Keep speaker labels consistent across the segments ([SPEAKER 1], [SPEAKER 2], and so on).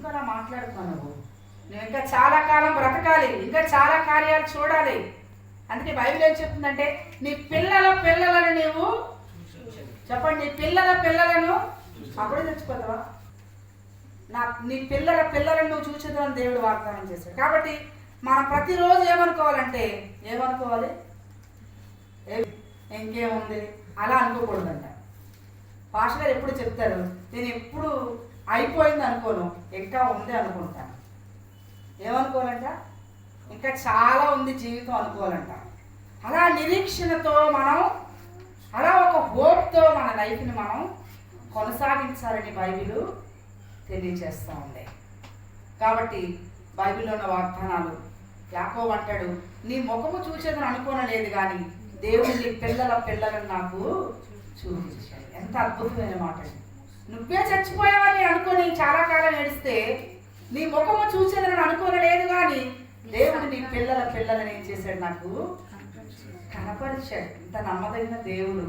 [SPEAKER 1] ఎందుకు అలా మాట్లాడుతున్నావు? నువ్వు ఇంకా చాలా కాలం బ్రతకాలి, ఇంకా చాలా కార్యాలు చూడాలి. అందుకే బైబిల్ ఏం చెప్తుందంటే, నీ పిల్లల పిల్లలను నీవు చెప్పండి, నీ పిల్లల పిల్లలను అప్పుడే తెచ్చిపోతావా? నీ పిల్లల పిల్లలను నువ్వు చూసేదని దేవుడు వాగ్దానం చేశాడు. కాబట్టి మనం ప్రతిరోజు ఏమనుకోవాలంటే, ఏమనుకోవాలి? ఇంకేముంది అలా అనుకోకూడదంట. పాస్టర్ గారు ఎప్పుడు చెప్తారు, నేను ఎప్పుడు అయిపోయింది అనుకోను, ఇంకా ఉంది అనుకుంటాను. ఏమనుకోవాలంట? ఇంకా చాలా ఉంది జీవితం అనుకోవాలంట. అలా నిరీక్షణతో మనం, అలా ఒక హోప్తో మన లైఫ్ని మనం కొనసాగించాలని బైబిల్ తెలియజేస్తూ ఉంది. కాబట్టి బైబిల్లో ఉన్న వాగ్దానాలు, యాకోబు అంటాడు, నీ ముఖము చూసేదని అనుకోనలేదు కానీ దేవుడు నీ పిల్లల పిల్లలను నాకు చూపించాడు. ఎంత అద్భుతమైన మాట! నువ్వే చచ్చిపోయావని అనుకొని చాలా కాలం ఏడిస్తే, నీ ముఖము చూసేదని అనుకోనలేదు కానీ దేవుడు నీ పిల్లల పిల్లలని ఏం చేశాడు? నాకు కనపరిచాడు. ఇంత నమ్మదగిన దేవుడు.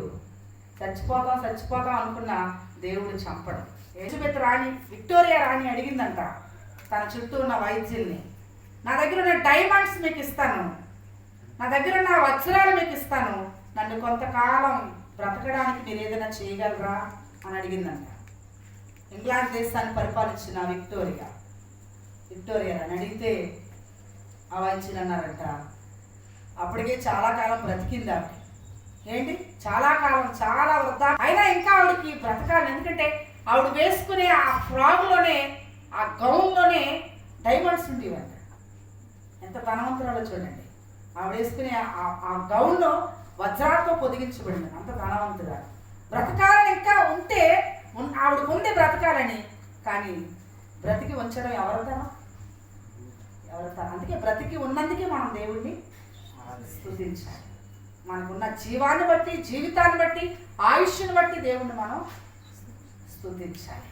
[SPEAKER 1] చచ్చిపోతాం అనుకున్న దేవుడు చంపడం. ఎలిజబెత్ రాణి, విక్టోరియా రాణి అడిగిందంట తన చుట్టూ ఉన్న వైద్యుల్ని, నా దగ్గర ఉన్న డైమండ్స్ మీకు ఇస్తాను, నా దగ్గర ఉన్న వజ్రాలు మీకు ఇస్తాను, నన్ను కొంతకాలం బ్రతకడానికి మీరు ఏదైనా చేయగలరా అని అడిగిందంట. ఇంగ్లాండ్ దేశాన్ని పరిపాలించిన విక్టోరియా అని అడిగితే ఆ వైద్యులు అన్నారంట, అప్పటికే చాలా కాలం బ్రతికింది ఆవిడ. ఏంటి చాలా కాలం, చాలా వృద్ధా, అయినా ఇంకా ఆవిడకి బ్రతకాలి. ఎందుకంటే ఆవిడ వేసుకునే ఆ ఫ్రాక్లోనే, ఆ గౌన్లోనే డైమండ్స్ ఉండేవంట. ఎంత ధనవంతురాలో చూడండి. ఆవిడ వేసుకునే ఆ గౌన్లో వజ్రాలతో పొదిగించబడింది. అంత ధనవంతురాలు. బ్రతకాలని ఇంకా ఉంటే ఆవిడకు ఉంది బ్రతకాలని, కానీ బ్రతికి ఉంచడం ఎవరితనం? అందుకే బ్రతికి ఉన్నందుకే మనం దేవుణ్ణి స్తుతించాలి. మనకున్న జీవాన్ని బట్టి, జీవితాన్ని బట్టి, ఆయుష్ని బట్టి దేవుణ్ణి మనం స్తుతించాలి.